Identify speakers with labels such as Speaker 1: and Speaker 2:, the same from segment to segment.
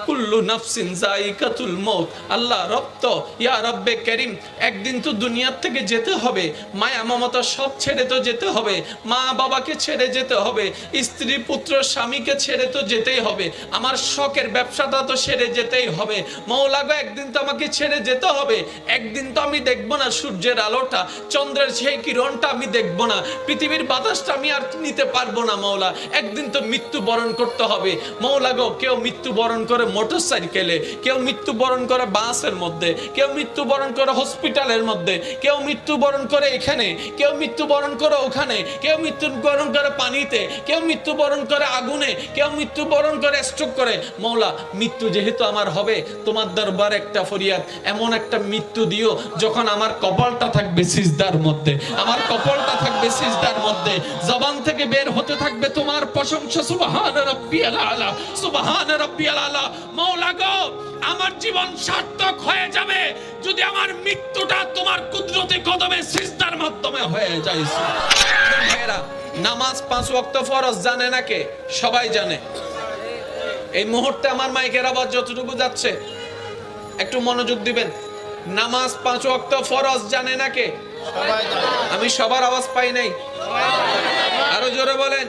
Speaker 1: কুল্লু নাফসিন যায়িকাতুল মউত। আল্লাহ রব্ত ইয়া রব্বে করিম, একদিন তো দুনিয়ার থেকে যেতে হবে, মায়া মমতা সব ছেড়ে তো যেতে হবে, মা বাবাকে ছেড়ে যেতে হবে, স্ত্রী পুত্র স্বামীকে ছেড়ে তো যেতেই হবে, আমার শখের ব্যবসাটা তো ছেড়ে যেতেই হবে। মওলা গো, একদিন তো আমাকে ছেড়ে যেতে হবে। একদিন তো আমি দেখবো না সূর্যের আলোটা, চন্দ্রের সেই কিরণটা আমি দেখবো না, পৃথিবীর বাতাসটা আমি আর নিতে পারবো না। মওলা, একদিন তো মৃত্যু বরণ করতে হবে। মওলা গো, কেউ মৃত্যু বরণ করে মোটরসাইকেলে, কেউ মৃত্যুবরণ করে বাসের মধ্যে, কেউ মৃত্যুবরণ করে হসপিটালের মধ্যে, কেউ মৃত্যুবরণ করে এখানে, কেউ মৃত্যুবরণ করে ওখানে, কেউ মৃত্যুবরণ করে পানিতে, কেউ মৃত্যুবরণ করে আগুনে, কেউ মৃত্যুবরণ করে স্ট্রোক করে। মওলা, মৃত্যু যেহেতু আমার হবে, তোমার দরবার একটা ফরিয়াদ, এমন একটা মৃত্যু দিও যখন আমার কপালটা থাকবে সিজদার মধ্যে, আমার কপালটা থাকবে সিজদার মধ্যে, জবান থেকে বের হতে থাকবে তোমার প্রশংসা, সুবহান রাব্বিয়াল আলা, সুবহান রাব্বিয়াল আলা। মওলা গো, আমার জীবন সার্থক হয়ে যাবে যদি আমার মৃত্যুটা তোমার কুদরতি কদমে সিজদার মাধ্যমে হয়ে যায়। ভাইরা, নামাজ 5 ওয়াক্ত ফরজ জানে না কে? সবাই জানে। এই মুহূর্তে আমার মাইকের আওয়াজ যতটুকু যাচ্ছে একটু মনোযোগ দিবেন। নামাজ 5 ওয়াক্ত ফরজ জানে না কে? সবাই জানে। আমি সবার আওয়াজ পাই নাই, আরো জোরে বলেন।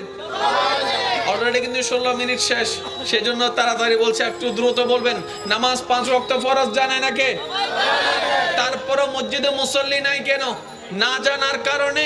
Speaker 1: অলরেডি কিন্তু 16 মিনিট শেষ, সেজন্য তাড়াতাড়ি বলছে, একটু দ্রুত বলবেন। নামাজ 5 ওয়াক্ত ফরজ জানে না কে? তারপরও মসজিদে মুসল্লি নাই কেন? না জানার কারণে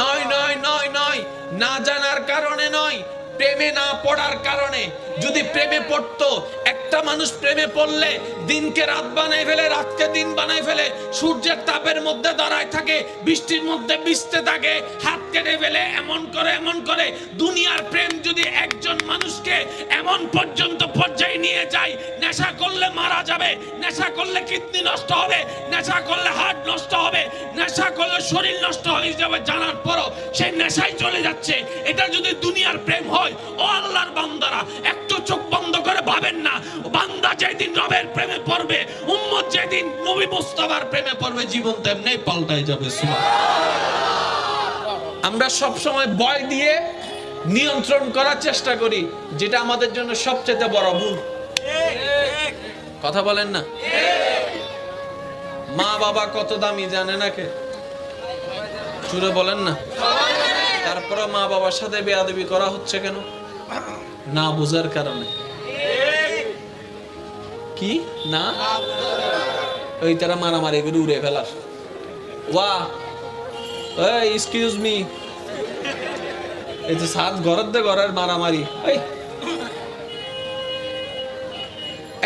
Speaker 1: নয়, নয়, নয়, নয়, না জানার কারণে নয়, প্রেমে না পড়ার কারণে। যদি প্রেমে পড়তো, একটা মানুষ প্রেমে পড়লে দিনকে রাত বানাই ফেলে, রাতকে দিন বানাই ফেলে, সূর্যের তাপের মধ্যে দাঁড়ায় থাকে, বৃষ্টির মধ্যে ভিজতে থাকে, হাত কেটে ফেলে, এমন করে এমন করে। দুনিয়ার প্রেম যদি একজন মানুষকে এমন পর্যন্ত পর্যায়ে নিয়ে যায়, নেশা করলে মারা যাবে, নেশা করলে কিডনি নষ্ট হবে, নেশা করলে হার্ট নষ্ট হবে, নেশা করলে শরীর নষ্ট হয়ে যাবে, জানার পরও সেই নেশায় চলে যাচ্ছে, এটা যদি দুনিয়ার প্রেম হয়, ও আল্লাহর বান্দারা, একটু চোখ বন্ধ করে ভাবেন না, বান্দা যেদিন রবের প্রেমে পড়বে, উম্মত যেদিন নবী মুস্তাফার প্রেমে পড়বে, জীবন তেমনি পাল্টায় যাবে। আমরা সব সময় ভয় দিয়ে নিয়ন্ত্রণ করার চেষ্টা করি, যেটা আমাদের জন্য সবচেয়ে বড় ভুল। কথা বলেন না? মা বাবা কত দামি জানে না কে? জোরে বলেন না। তারপরে মা বাবার সাথে বেয়াদবি করা হচ্ছে কেন? না বুঝার কারণে। কি না? ওই তারা মারামারি করে উড়ে ফেলার। ওয়া, এই এক্সকিউজ মি, এই যে সাত ঘরের দে ঘরের মারামারি।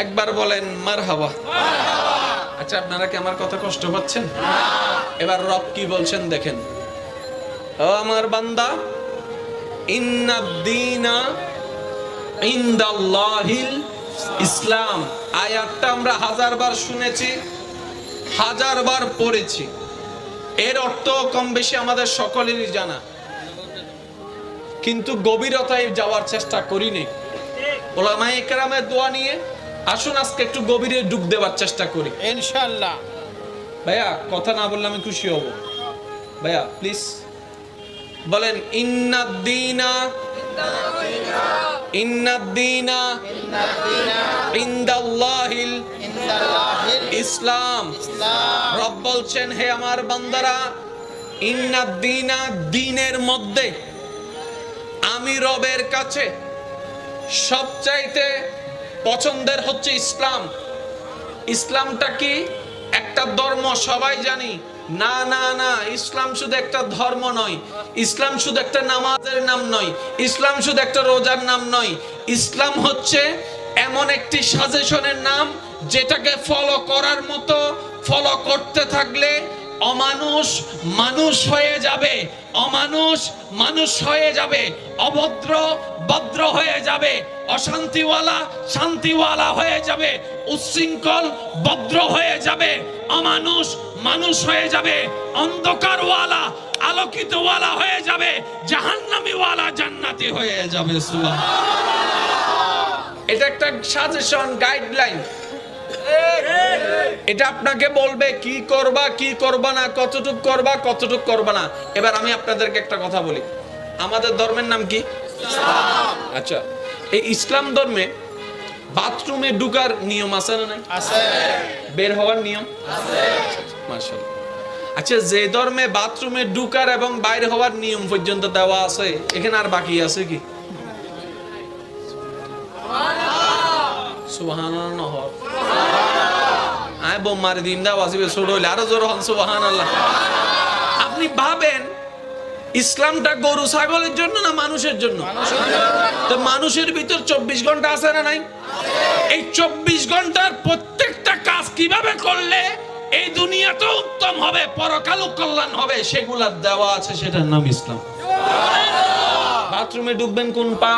Speaker 1: একবার বলেন মারহাবা। আচ্ছা, আপনারা কি আমার কথা কষ্ট পাচ্ছেন? এবার রব কি বলছেন দেখেন। ও আমার বান্দা, ইন্নাদ-দীনা ইনদাল্লাহিল ইসলাম। আয়াতটা আমরা 1000 বার শুনেছি, 1000 বার পড়েছি, এর অর্থ কম বেশি আমাদের সকলেরই জানা, কিন্তু গভীরতায় যাওয়ার চেষ্টা করিনি। উলামায়ে কেরামের দোয়া নিয়ে আসুন আজকে একটু গভীরে ডুব দেওয়ার চেষ্টা করি ইনশাআল্লাহ। ভাইয়া, কথা না বললে আমি খুশি হব। ভাইয়া প্লিজ বলেন, ইন্নাদ-দীনা ইন্নাদ-দীনা ইনদাল্লাহিল ইসলাম। রব বলছেন, হে আমার বান্দারা, ইন্নাদ-দীনা, দ্বীনের মধ্যে আমি রবের কাছে সবচাইতে পছন্দের হচ্ছে ইসলাম। ইসলামটা কি? একটা ধর্ম, সবাই জানি। না না না, ইসলাম শুধু একটা ধর্ম নয়, ইসলাম শুধু একটা নামাজের নাম নয়, ইসলাম শুধু একটা রোজার নাম নয়। ইসলাম হচ্ছে এমন একটি সাজেশনের নাম, যেটাকে ফলো করার মতো, ফলো করতে থাকলে অমানুষ মানুষ হয়ে যাবে, অমানুষ মানুষ হয়ে যাবে, অভদ্র ভদ্র হয়ে যাবে, অশান্তিওয়ালা শান্তিওয়ালা হয়ে যাবে, উচ্ছৃঙ্খল ভদ্র হয়ে যাবে, অমানুষ মানুষ হয়ে যাবে, অন্ধকারওয়ালা আলোকিতওয়ালা হয়ে যাবে, জাহান্নামীওয়ালা জান্নাতি হয়ে যাবে। সুবহানাল্লাহ। এটা একটা সাজেশন, গাইডলাইন। এটা আপনাকে বলবে কি করবা কি করবা না, কতটুক করবা কতটুক করবা না। এবার আমি আপনাদেরকে একটা কথা বলি, আমাদের ধর্মের নাম কি? ইসলাম। আচ্ছা, এই ইসলাম ধর্মে বাথরুমে ঢুকার নিয়ম আছে না নাই?
Speaker 2: আছে।
Speaker 1: বের হওয়ার নিয়ম আছে। মাশাআল্লাহ। আচ্ছা, যে ধর্মে বাথরুমে ঢুকার এবং বাইরে হওয়ার নিয়ম পর্যন্ত দেওয়া আছে, এখানে আর বাকি আছে কি? সুবহানাল্লাহ। আয় বোমার দিন দাও আসিবে ছোট হইলে আরো জোর হন সুবহানাল্লাহ। আপনি ভাবেন ইসলামটা গরু ছাগলের জন্য না মানুষের জন্য? তো মানুষের ভিতর 24 ঘন্টা আছে না নাই? এই 24 ঘন্টার প্রত্যেকটা কাজ কিভাবে করলে এই দুনিয়াতে উত্তম হবে, পরকালও কল্যাণ হবে, সেগুলা দেওয়া আছে, সেটার নাম ইসলাম। বাথরুমে ঢুকবেন কোন পা?